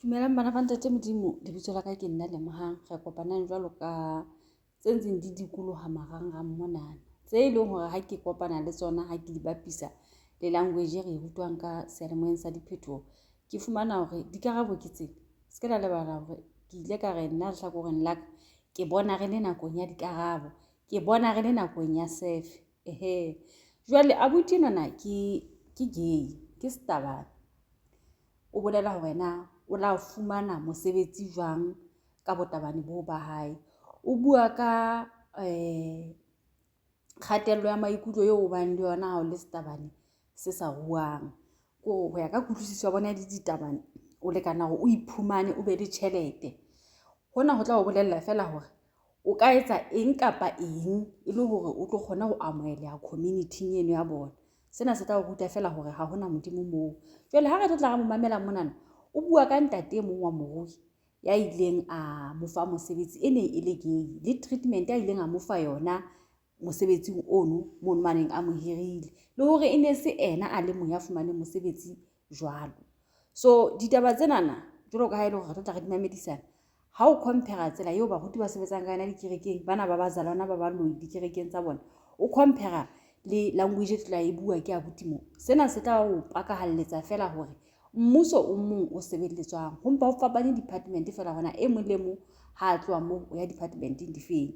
Dumelang bana ba Ntate Modimo, lebitso la ka ke nna Lemohang. Re kopanang jwalo ka tse ntseng di dikoloha marangrang mona. Tse leng hore ha ke kopana le tsona ha ke di bapisa le language re rutwang ka sealemoeng sa diphethoho, ke fumana hore dikarabo ke tsena. Se ke la lebala hore ke ile ka re nna lehlakoreng la ka ke bona re le nakong ya dikarabo, ke bona re le nakong ya sefe. Jwale abuti enwana ke gay, ke setabane. O bolela hore na o la fumana mosebetsi jwang ka botabane bo ba hae. O bua ka kgatello ya maikutlo eo o bang le yona ha o le setabane se sa ruang. Ho ya ka kutlwisiso ya bona le ditabane, o lekana hore o iphumane o be le tjhelete. Hona ho tla o bolella fela hore o ka etsa eng kapa eng e le hore o tlo kgona ho amohela community eno ya bona. Sena se tla o ruta fela hore ha hona modimo moo. Jwale ha re tla mo mamela monana, o bua ka ntate e mong wa Morui ya ileng a mo fa mosebetsi e ne e le gay, le treatment ya ileng a mo fa yona mosebetsing ono mono maneng a mo hirile, le hore e ne se ena a le mong ya fumaneng mosebetsi jwalo. So ditaba tsenana jwalo ka ha e le hore re tla re di mamedisana, ha o compare tsela eo baruti ba sebetsang ka yona dikerekeng, bana ba bazalwana ba baloi dikerekeng tsa bona, o compare le language e tla e bua ke abuti mo, sena se tla o pakahalletsa fela hore mmuso o mong o sebeletswang ho mpa ho fapane department fela hona e mong le mong ha a tloha moo o ya departmenteng di feng.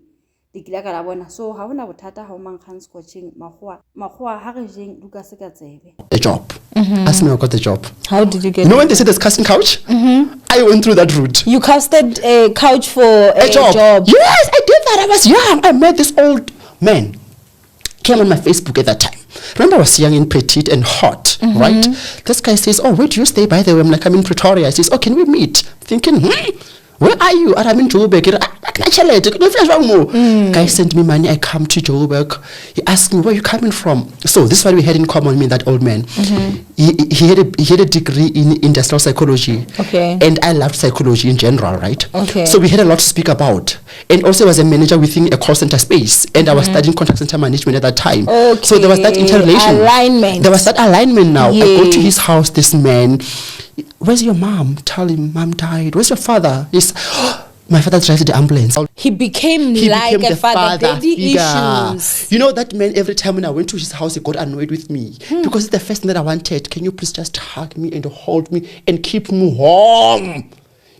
Le kile ka la bona, so ha hona bothata ha o mankgang scotching makgowa ha re jeng Lucas ka tsebe. A job. Ask me how I got the job. How did you get when they said there's casting couch? I went through that route. You casted a couch for a job? Yes, I did that. I was young. I met this old man. Came on my Facebook at that time. Remember, I was young and petite and hot, right? This guy says, "Oh, where do you stay, by the way?" I'm like, "I'm in Pretoria." He says, "Oh, can we meet?" Thinking, where are you? I'm in Joburg. Guy sent me money. I come to Joburg. He asked me, "Where are you coming from?" So this is what we had in common, me and that old man. He had a degree in industrial psychology. Okay. And I loved psychology in general, right? Okay. So we had a lot to speak about. And also I was a manager within a call center space. And I was studying contact center management at that time. Okay. So there was that interrelation. Alignment. There was that alignment now. Yes. I go to his house, this man. "Where's your mom?" Tell him, "Mom died." "Where's your father?" He's, "My father drives the ambulance." He became like a father. Daddy issues. You know, that man, every time when I went to his house, he got annoyed with me. Because it's the first thing that I wanted. "Can you please just hug me and hold me and keep me warm?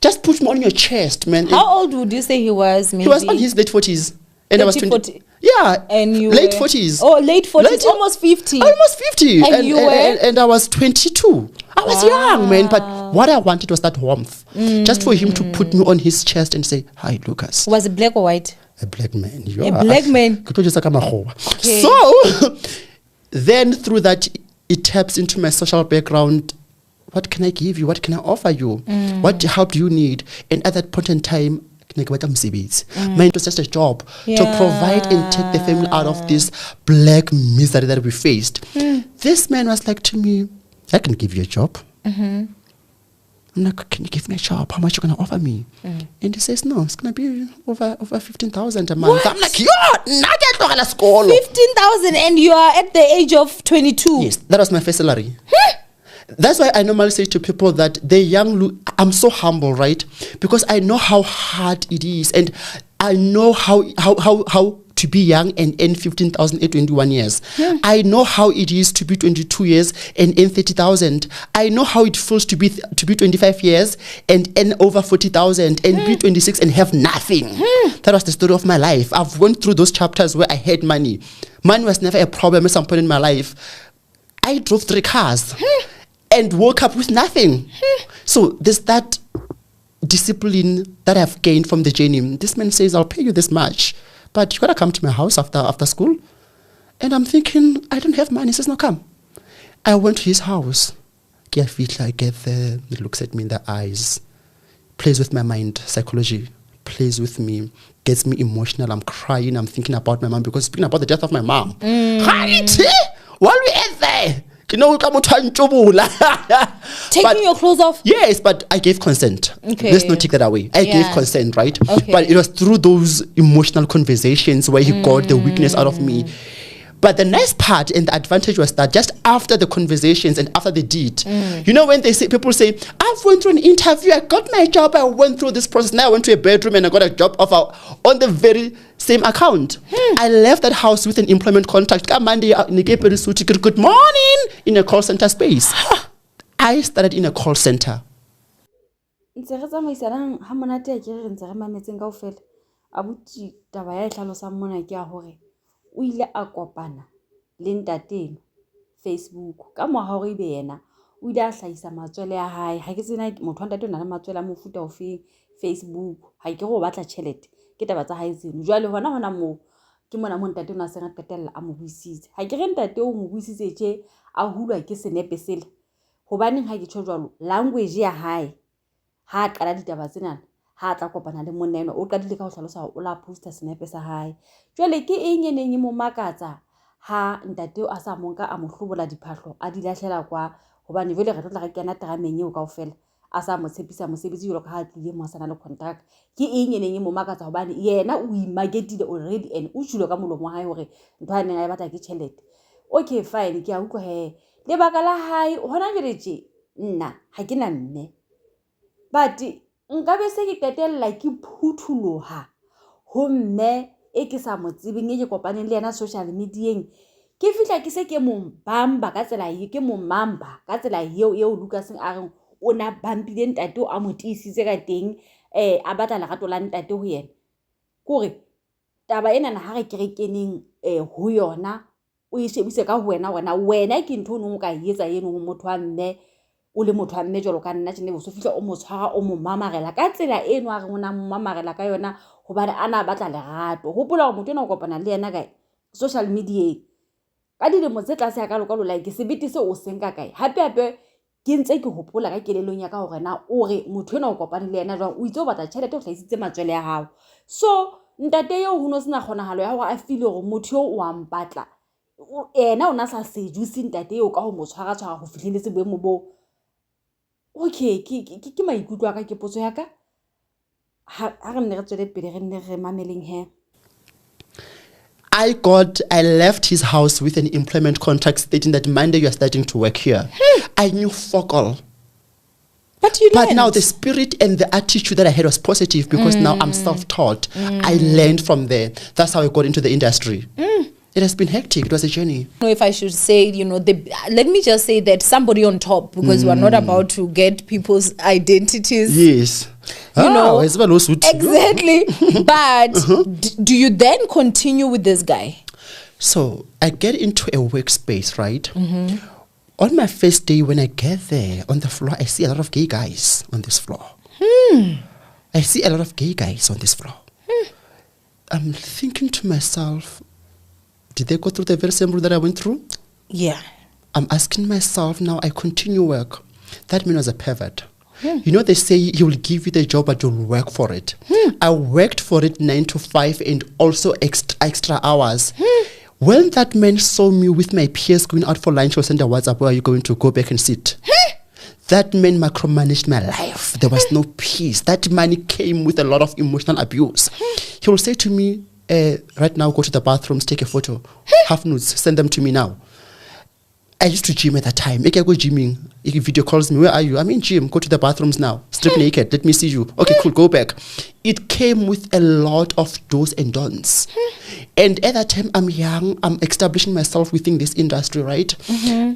Just put me on your chest, man." How old would you say he was? Maybe? He was on his late 40s. And I was 20. Yeah. And you late were, 40s. Oh, late 40s. Almost 50. Almost 50. And you were? And I was 22. I was young, man. But what I wanted was that warmth. Just for him to put me on his chest and say, "Hi, Lucas." Was it black or white? A black man. A black man. Okay. So, then through that, it taps into my social background. What can I give you? What can I offer you? What help do you need? And at that point in time, mine was just a job to provide and take the family out of this black misery that we faced. This man was like to me, "I can give you a job." I'm like, "Can you give me a job? How much are you going to offer me?" And he says, "No, it's going to be over 15,000 a month." What? I'm like, "Yo, 15,000 and you are at the age of 22? Yes, that was my first salary. That's why I normally say to people that they're young. I'm so humble, right? Because I know how hard it is, and I know how to be young and earn 15,000 at 21 years. I know how it is to be 22 years and earn 30,000. I know how it feels to be 25 years and earn over 40,000 and be 26 and have nothing. That was the story of my life. I've went through those chapters where I had money. Money was never a problem at some point in my life. I drove 3 cars. And woke up with nothing. So there's that discipline that I've gained from the journey. This man says, "I'll pay you this much, but you gotta come to my house after school." And I'm thinking, I don't have money. He says, "No, come." I went to his house. I get there. He looks at me in the eyes, plays with my mind, psychology, plays with me, gets me emotional. I'm crying. I'm thinking about my mom because speaking about the death of my mom. While we at there. Taking your clothes off? Yes, but I gave consent. Okay. Let's not take that away. I gave consent, right? Okay. But it was through those emotional conversations where he got the weakness out of me. But the nice part and the advantage was that just after the conversations and after the deed, when people say, I've went through an interview, I got my job, I went through this process, now I went to a bedroom and I got a job offer on the very same account. I left that house with an employment contract. Monday, good morning, in a call center space. I started in a call center. O ile a kopana le ntate Facebook ka moha hore ibe yena o ile a hlahisa matswele a hae ha ke tsena motho wa ntate o na le matswele a mofuta o fe Facebook ha ke go batla tšhelete ke taba tsa hae tseno jwale hona mo ke mona mo ntate o na se ga qetella a mo buisitse ha ke re ntate o mo buisitse tje a hulwa ke senepe sele hobaneng ha ke tjho jwalo language ya hae ha qala ditaba tsena ha tla kopana le moneno o qadile ka ho hlalosa o la poster senepe sa hae jwale ke eng eneng mo makatsa ha ntate a sa monka a mo hlobola diphahlo a di lahlela kwa hobane jwale re tla re kena terameng eo kaofela a sa mo tshepisa mosebetsi jalo ka ha tlile mo sana le contract ke eng eneng mo makatsa hobane yena o imarketile already and o tshilo ka molomo wa hae hore ntho a neng a batla ke tšhelete okay fine ke a utlwa he le baka la hae hona jwale tje nna ha ke na mme but nka be se ke qetella ke phuthuloha ho mme e ke sa mo tsebeng e ke kopaneng le yena social mediaeng ke fihla ke se ke mo bamba ka tsela e ke mo mamba ka tsela eo Lucas a reng o na bampile ntate o a mo tiisitse ka teng a batla lerato la ntate ho yena kore taba ena na ha re kerekeneng ho yona o e shebise ka ho wena ke ntho no ka etsa yeno ho motho wa mme o le motho wa mme jalo ka nna tshene bo so fihla o mo tshwara o mo mamarela ka tsela eno a re ona mo mamarela ka yona hobane ana batla lerato hopola gore motho ena o kopana le yena kae social media ka dilemo tse tlase ya ka lokalo like sebete se o senka kae hape ke ntse ke hopola ka kelelong ya ka hore na o re motho ena o kopane le yena jwang o itse o batla tšhelete o hlaisitse matswele ya hao so ntate yo ho no sena kgonahalo ya hore a file hore motho yo o a mpatla ena o na sa sejuse ntate yo ka ho mo tshwara ho fihleletse boemo bo okay ke maikutlo aka ke potso ya ka ha re nne re tswele pele re nne re mameleng he I left his house with an employment contract stating that Monday you are starting to work here. I knew fuck all. But now the spirit and the attitude that I had was positive because now I'm self-taught. I learned from there. That's how I got into the industry. It has been hectic. It was a journey. I don't know if I should say, let me just say that somebody on top, because we're not about to get people's identities. Yes. Exactly. But do you then continue with this guy? So I get into a workspace, right? On my first day when I get there, on the floor, I see a lot of gay guys on this floor. I see a lot of gay guys on this floor. I'm thinking to myself, did they go through the very same route that I went through? Yeah. I'm asking myself now, I continue work. That man was a pervert. They say he will give you the job, but you'll work for it. I worked for it 9 to 5 and also extra hours. When that man saw me with my peers going out for lunch, he will send a WhatsApp, where are you going to go back and sit? That man micromanaged my life. There was no peace. That money came with a lot of emotional abuse. He will say to me, right now, go to the bathrooms, take a photo, half nudes, send them to me now. I used to gym at that time. I go gymming. He video calls me, where are you? I'm in gym. Go to the bathrooms now. Strip naked. Let me see you. Okay, cool. Go back. It came with a lot of do's and don'ts. And at that time, I'm young. I'm establishing myself within this industry, right?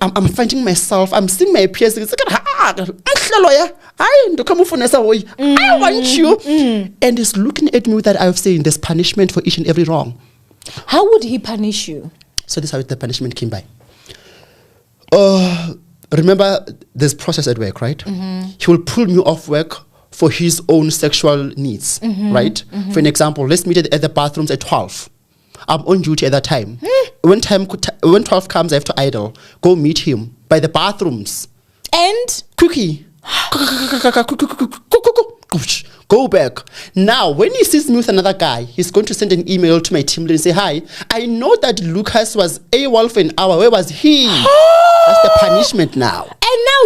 I'm finding myself. I'm seeing my peers. I want you. And he's looking at me with that eye of saying, there's punishment for each and every wrong. How would he punish you? So this is how the punishment came by. Remember, there's process at work, right? He will pull me off work for his own sexual needs, right? For an example, let's meet at the bathrooms at 12. I'm on duty at that time. When 12 comes, I have to idle. Go meet him by the bathrooms. And? Cookie. Go back. Now, when he sees me with another guy, he's going to send an email to my team leader and say, hi, I know that Lucas was AWOL for an hour. Where was he? That's the punishment now. And now,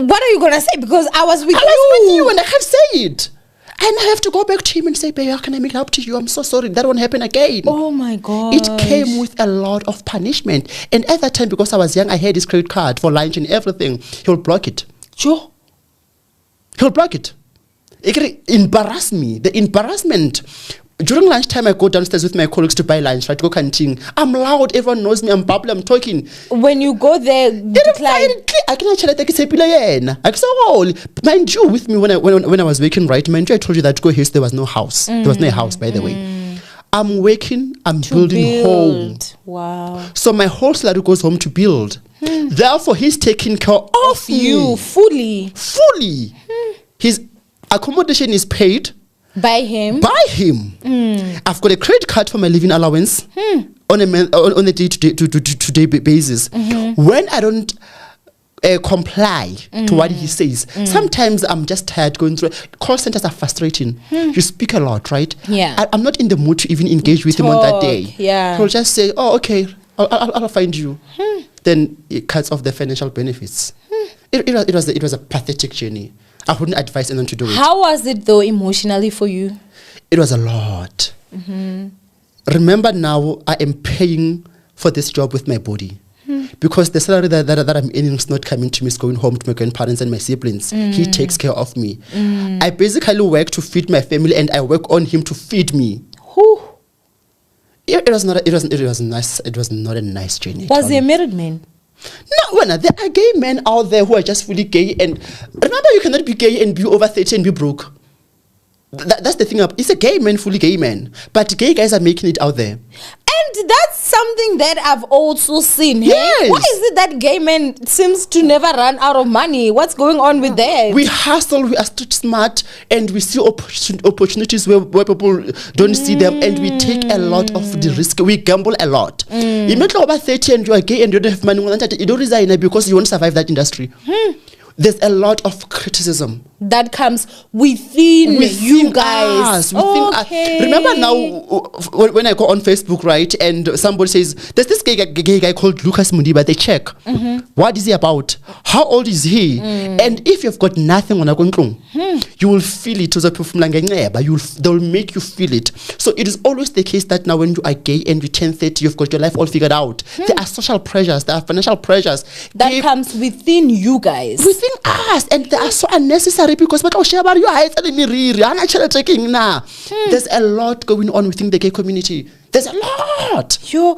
what are you going to say? Because I was with you. I was with you and I can't say it. And I have to go back to him and say, babe, how can I make help to you? I'm so sorry. That won't happen again. Oh my God. It came with a lot of punishment. And at that time, because I was young, I had his credit card for lunch and everything. He'll block it. Sure. He'll block it. It can embarrass me. The embarrassment. During lunchtime, I go downstairs with my colleagues to buy lunch, right? To go canteen. I'm loud. Everyone knows me. I'm bubbly. I'm talking. When you go there, I cannot tell that I saw mind you with me when I was working, right? Mind you, I told you that to go here, there was no house. There was no house, by the way. I'm working. I'm building home. Wow. So my whole salary goes home to build. Therefore, he's taking care of you me. fully. His accommodation is paid. By him. I've got a credit card for my living allowance on a day-to-day basis. When I don't comply to what he says, sometimes I'm just tired going through. Call centers are frustrating. You speak a lot, right? Yeah. I'm not in the mood to even engage with him on that day. Yeah. He'll just say, oh, okay, I'll find you. Then it cuts off the financial benefits. It was a pathetic journey. I wouldn't advise anyone to do it. How was it though emotionally for you? It was a lot. Remember now, I am paying for this job with my body. Because the salary that I'm earning is not coming to me, it's going home to my grandparents and my siblings. He takes care of me. I basically work to feed my family and I work on him to feed me. It was not a nice journey. Was he a married man? No, there are gay men out there who are just fully gay. And remember, you cannot be gay and be over 30 and be broke. That's the thing. It's a gay man, fully gay man. But gay guys are making it out there. And that's something that I've also seen. Yes. Hey? Why is it that gay men seems to never run out of money? What's going on with that? We hustle, we are street smart, and we see opportunities where people don't see them, and we take a lot of the risk. We gamble a lot. You're not over 30 and you are gay and you don't have money. You don't resign because you won't survive that industry. There's a lot of criticism that comes within you guys. Remember now when I go on Facebook, right, and somebody says there's this gay guy called Lucas Mundiba. They check what is he about, how old is he, and if you've got nothing on a control, you will feel it. They'll make you feel it. So it is always the case that now when you are gay and you turn 30, you've got your life all figured out. There are social pressures, there are financial pressures that comes within you guys. Within us, and they are so unnecessary because there's a lot going on within the gay community. There's a lot. So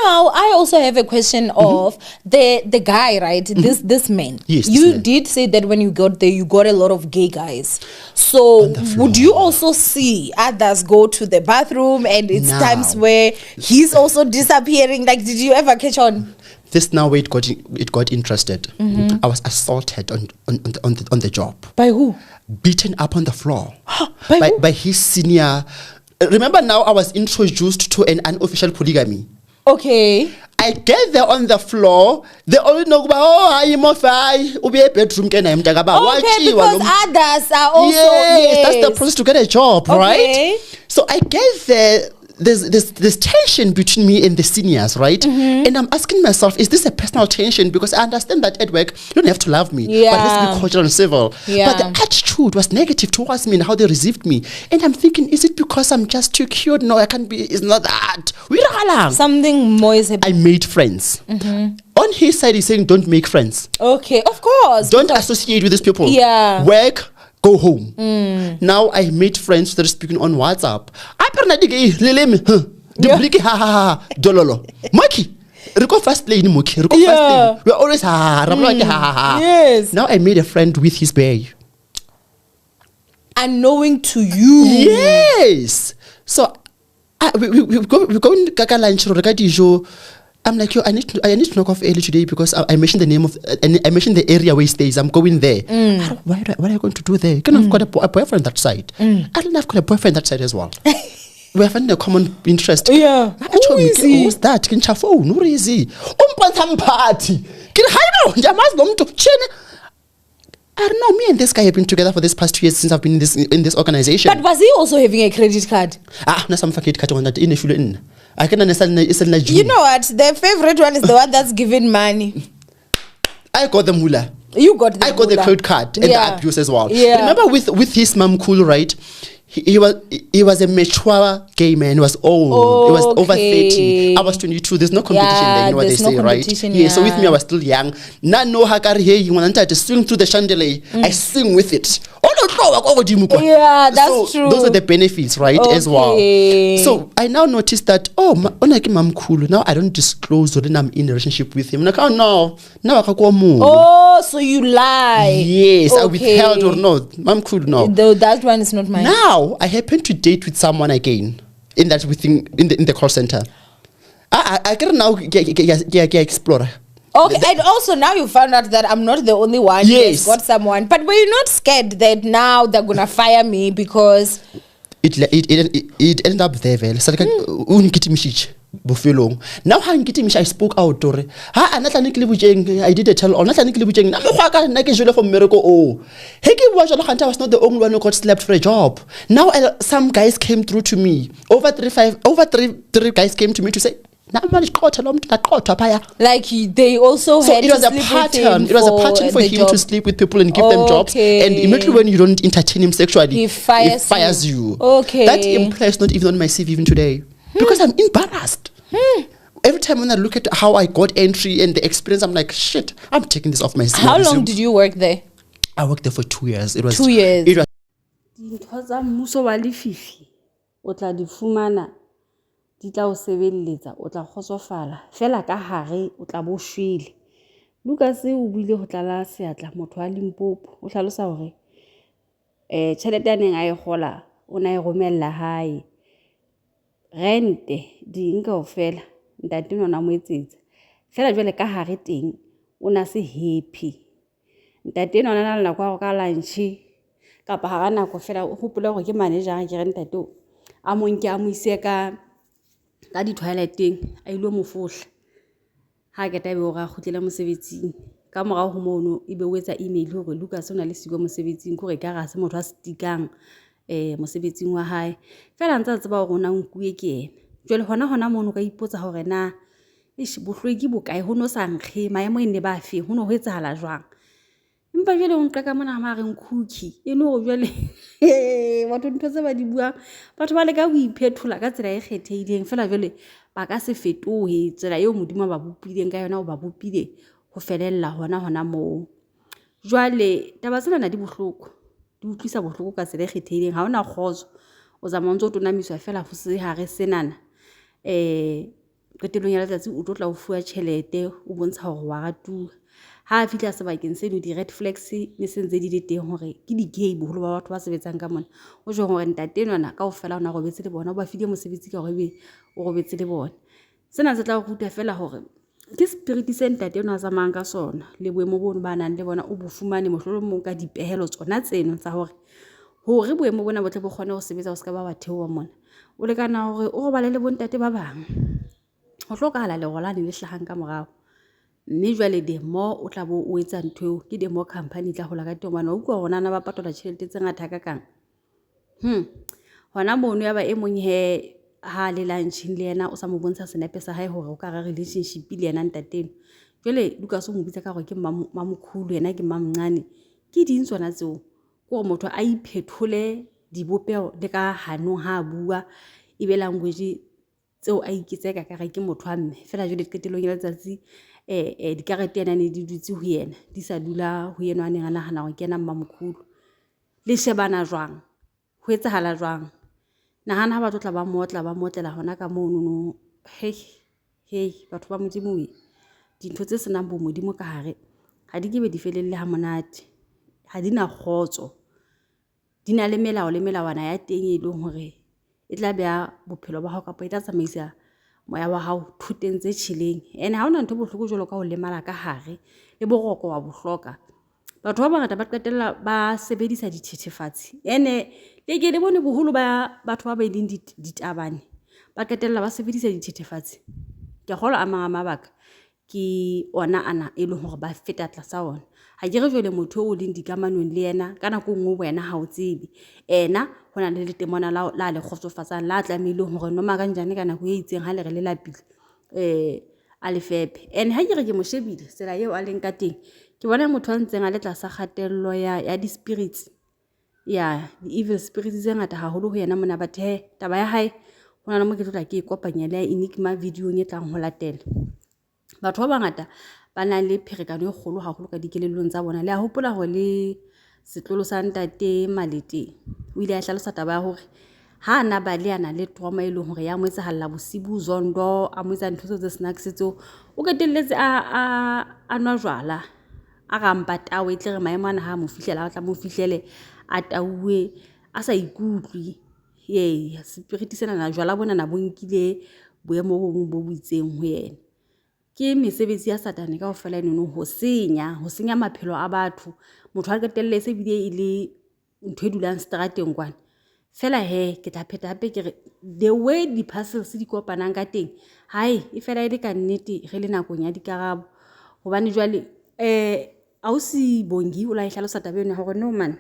now I also have a question of the guy, right? This man. Yes. You did say that when you got there, you got a lot of gay guys. So would you also see others go to the bathroom and it's times where he's also disappearing? Like, did you ever catch on? This now where it got interested. I was assaulted on the job. By who? Beaten up on the floor. By his senior. Remember now I was introduced to an unofficial polygamy. Okay. I get there on the floor. They only know about Amofa. Ubi a bedroom. Okay, because others are also. Yes, that's the process to get a job, right? So I get there. There's tension between me and the seniors, right? And I'm asking myself, is this a personal tension? Because I understand that at work, you don't have to love me. But let's be cordial and civil. But the attitude was negative towards me and how they received me. And I'm thinking, is it because I'm just too cute? No, I can't be. It's not that. Something more is happening. I made friends. On his side, he's saying, don't make friends. Okay, of course. Don't associate with these people. Yeah. Work. Go home. Now I made friends that are speaking on WhatsApp. Fast lane, we're always Yes. Now I made a friend with his bear. Unknowing to you. Yes. So we go in Kaka lunch. I'm like, I need to knock off early today because I mentioned the name of, I mentioned the area where he stays. I'm going there. What are you going to do there? I've got a boyfriend that side. I don't have got a boyfriend that side as well. We have a common interest. Yeah. Who is he? Who's that? Who is he? Party. I don't know. Me and this guy have been together for this past 2 years since I've been in this organization. But was he also having a credit card? Some credit card on that in. I can understand. You know what? Their favorite one is the one that's giving money. I got the mullah. You got the I got the moolah. credit card and Yeah. the abuse as well. Yeah. Remember with his mom cool, right? He was a mature gay man. He was old. He was over 30. I was 22. There's no competition there. You know what they there's no say, right? competition, Yeah. So with me, I yeah. was still young. Now no hakari hey, you want to swing through the chandelier. I swing with it. Oh no, Yeah, that's so true. Those are the benefits, right? As well. Okay. So I now noticed that mom cool. Now I don't disclose when I'm in a relationship with him. I'm like, oh no, now I can go more. Oh, so you lie. Yes, I Okay. withheld or no. Mom cool no. Though that one is not mine. Now I happen to date with someone again in the call center. I can now get explorer. Okay, and also now you found out that I'm not the only one. Yes. Yes, got someone. But were you not scared that now they're gonna fire me because It ended up there. So now I spoke out. I did a tell all. From miracle. Oh, I was not the only one who got slapped for a job. Now some guys came through to me. Over three guys came to me to say. like they also So had it was to a sleep with pattern. him It was a for pattern for the him job. to sleep with people and give them jobs. Okay. And immediately when you don't entertain him sexually, He fires you. Okay. That implies not even on my CV even today. Because I'm embarrassed. Every time when I look at how I got entry and the experience, I'm like, shit, I'm taking this off my CV. How long did you work there? I worked there for 2 years. It was 2 years. It was dintho tsa mmuso wa lefifi o tla di fumana di tla o sebelletsa o tla kgotsofala fela ka hare o tla bo shwele Lucas o buile ho tlala seatla motho wa Limpopo o hlalosa hore tjhelete ya neng a e gola o na e romella hae rente di nka o fela ntate nona mo etsetsa fela jwale ka hare teng o na se happy ntate nona na nako ya go ka lunch kapa ha gana go fela o gopola gore ke manager ke re ntate a monke a mo ise ka di toileteng a ile mo fohla ha ke tabe o ga khutlela mosebetsing ka morao ho mono e be o etsa email hore Lucas o na le siko mosebetsing gore ka ga se motho a stikang mosebetsing wa hae fela ntse tseba gore ona nkuwe ke ena jwale hona mono ka ipotsa hore na bohlweki bokae ho no sa nkge maemo ene ba fe ho no ho etsahala jwang empa jwale o nqa ka mona ma reng cookie eno go jwale batho ntho tse ba di buang batho ba le ka boiphethola ka tsela e kgethehileng fela jwale ba ka se fetohe tsela eo modimo ba bopileng ka yona o ba bopile ho felella hona moo jwale taba tsena na di bohloko di utlwisa bohloko ka tsela e kgethehileng ha ona kgotso o zama ntse o tonamiswa fela ho se ha re senana qetelong ya letsatsi o tla o fuwa tjhelete o bontsha hore wa ratuwa ha fitla sebakeng seno di red flags ne sentse di le teng hore ke di gay boholo ba batho ba sebetsang ka mona o jwang hore ntate nwana kaofela ona robetse le bona o ba file mosebetsi ka hore o robetse le bona sena se tla go ruta fela hore ke spirit se ntate ona tsamayang ka sona le boemo bono ba nang le bona o bo fumane mohlolomong ka dipehelo tsona tseno tsa hore boemo bona bo tle bo kgone go sebetsa o ska ba batheo wa mona o lekana hore o robale le bontate ba bang ho hlokahala legolane le hlahang ka morao mme jwale demo o tla bo o etsa ntho ke demo company tla hola ka tomana o kwa hona na ba patola tjhelete tse ngata ka kang hona mono ya ba e mong he ha le lunch le yena o sa mo bontsha senepe sa hae hore o ka ga relationship le yena ntateno jwale Lucas o mo bitsa ka gore ke mamokhulu yena ke mamncane ke ding tsona tseo go motho a iphethole dibopeo le ka hanong ha bua e be language tseo a ikitseka ka ga ke motho a mme fela jwale qetelong ya letsatsi dikarete yana ne di dutse ho yena di sa dula ho yena a neng a nahana gore ke yena mmamokhulu le shebana jwang ho etsahala jwang nahana ha batho tla ba motlela hona ka mono hey batho ba modimo dintho tse senang bo modimo ka hare ha di ke be di felelle ha monate ha di na kgotso di na le melao le melawana ya teng e leng hore e tla bea bophelo ba hao kapa e tla tsamaisa moya wa hao thuteng tse tshileng ene ha ona ntho bohloko jwalo ka ho lemala ka hare le boroko wa bohloka batho ba bangata ba qetella ba sebedisa dithethefatsi ene le ke le bone boholo ba batho ba ba ileng ditabane ba qetella ba sebedisa dithethefatsi ke kgola a mabaka ke ona ana e leng hore ba feta tlasa ona ha ke re jwale motho o leng dikamanong le yena kana go ngwe wena ha o tsebe ena hona le temona la le khotsofatsang la tlamehileng hore no makanjane kana go e itseng ha le re le lapile a le fepe ene ha ke re ke mo shebile sela eo a leng ka teng ke bona motho a ntseng a le tlasa kgatello ya di-spirits di-evil spirits tse ngata haholo ho yena mona, but taba ya hae ho na le mo ke tlo tla ke kopanya le enigma video e tlang ho latela. Batho ba bangata ba na le pherekano e kgolo haholo ka dikelellong tsa bona. Le a hopola hore le setlolo sa Ntate Malete o ile a hlalosa taba ya hore ha na ba le ana le trauma e leng hore ya mo etsahalla bosibu zondo, a mo etsa ntho tse snacks tseo, o qetelletse a nwa jwala a rampa tawe tle re maemo ana ha mo fihlela a tla mo fihlele a tauwe a sa ikutlwe. Spirit sena na jwala bona na bonkile boemo bo itseng ho yena. Ke mesebetsi ya satane kaofela enono ho senya maphelo a batho. Motho a qetelle se bile e le ntho e dulang strateng kwana. Fela ke tla pheta hape ke re the way di-parcels di kopanang ka teng e fela e le ka nnete re le nakong ya dikarabo, hobane jwale ausi Bongi o la e hlalosa taba ena hore no man,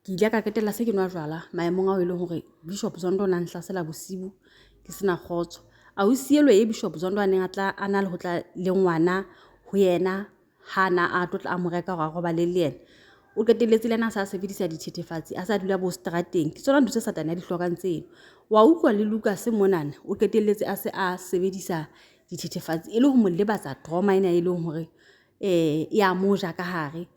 ke ile ka qetella se ke nwa jwala maemong ao e leng hore Bishop Zondo o na nhlasela bosibu ke sena kgotso. Ausi elwe Bishop Zondo a neng a tla ana le ho tla le ngwana ho yena hana a tlotla a mo reka hore a robale le yena, o qetelletse lena sa sebedisa dithethefatsi a sa dula bo strateng. Ke tsona ntho tse satane ya di hlokang tseno. Wa utlwa le Lucas monana o qetelletse a se a sebedisa dithethefatsi e le ho mo lebatsa trauma ena e leng hore ya moja ka hare.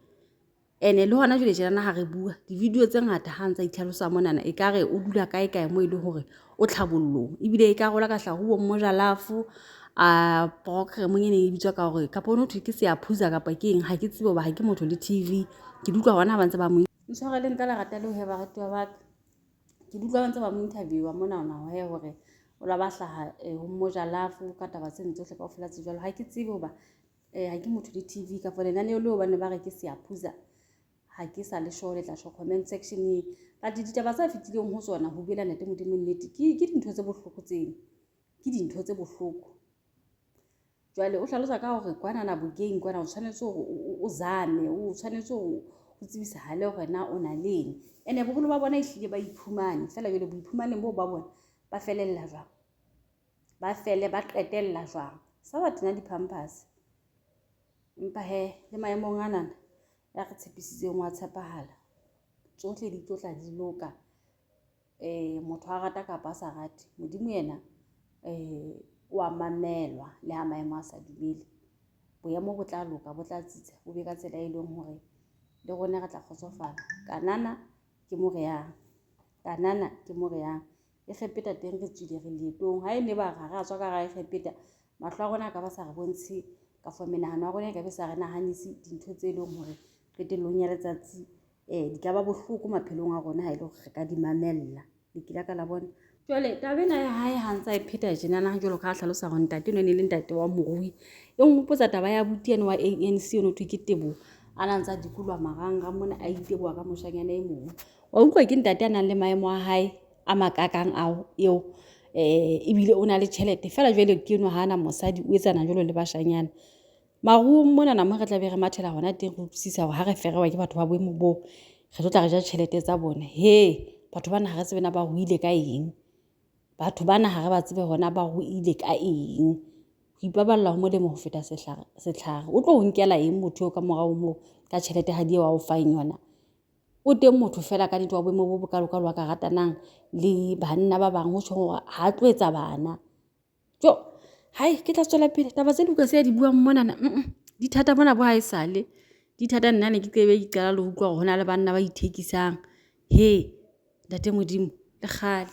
Ene le hona jwale jana ha re bua di-video tse ngata ha ntsa itlhalosa monana e kare o dula kae mo e leng hore o tlhabollong, ebile e ka rola ka hlahuwa Mojalafu a program ene e bitswa ka hore ka pono thwe ke se a phuza kapa ke eng ha ke tsebe ba ha ke motho le TV. Ke dutla hona ba ntse ba mo ntshwarele nka la rata le ho ba ratwa ba ke dutla ba ntse ba mo interviewa mona ho hore o la ba hlaha ho Mojalafu ka taba tse ntse hle kaofela tse jwalo. Ha ke tsebe hoba ha ke motho le TV ka fole nane le hobane ba re ke se a phuza ha ke sa le sure le tla sho comment section but ditaba tsa fitileng ho tsona ho buela Ntate Modimo nnete ke dintho tse bohloko tseno, ke dintho tse bohloko. Jwale o hlalosa ka hore kwana na bogeng kwana o tshwanetse hore o zame, o tshwanetse hore o tsebisa hale hore na o na leng. Ene boholo ba bona ehlile ba iphumane fela jwale boiphumaneng bo ba bona ba felella jwang, ba qetella jwang sa ba tena di-pampers. Empa le maemong ana ya re tshepisitseng wa tshepahala, tsohle di tlotla di loka. Motho a rata kapa a sa rate Modimo yena wa mamelwa le ha maemo a sa dumele. Boemo bo tla loka, bo tla tsitsa bo be ka tsela e leng hore le rona re tla kgotsofala. Kanana ke mo re yang, kanana ke mo re yang. E kgepeta teng re tswile re leetong ha e ne ba ra tswa ka ra e kgepeta mahlo a rona ka ba sa re bontshe ka for menahano ya rona ka be sa re nahanise dintho tse leng hore qetellong ya letsatsi di ka ba bohloko maphelong a rona ha ile hore re ka di mamella. Le kila ka la bona jwale taba ena ya hae ha ntsa e pheta jenana jwalo ka hlalosa hore ntate eno ne le ntate wa Morui. E ngopotsa taba ya buti ene wa ANC ono thwe ke Tebo ana ntsa dikulwa maranga mona a iteboa ka moshanyana e mong. Wa utlwa ke ntate a nang le maemo a hae a makakang ao ebile o na le tjhelete fela jwale ke eno hana mosadi o etsana jwalo le bashanyana. Maruo mona na mo re tla be re mathela hona teng re utlwisisa hore ha re ferewa ke batho ba boemo bo re tlo tla re ja tjhelete tsa bona. Batho bana ha re tsebe na ba ruile ka eng, batho bana ha re ba tsebe hona ba ruile ka eng. Ho ipaballa ho molemo ho feta setlhare. O tlo o nkela eng motho eo ka morao moo ka tjhelete ha di wa o fang yona. O teng motho fela ka nnete wa boemo bo bokalo wa ka ratanang le banna ba bang ho tjho hore ha tlo etsa bana. Ke tla tswela pele taba tse Lucas ya di buang mona na di thata bona bo ha e sale di thata. Nna ne ke tsebe ke qala le ho utlwa hore hona le banna ba ithekisang. Ntate Modimo le kgale.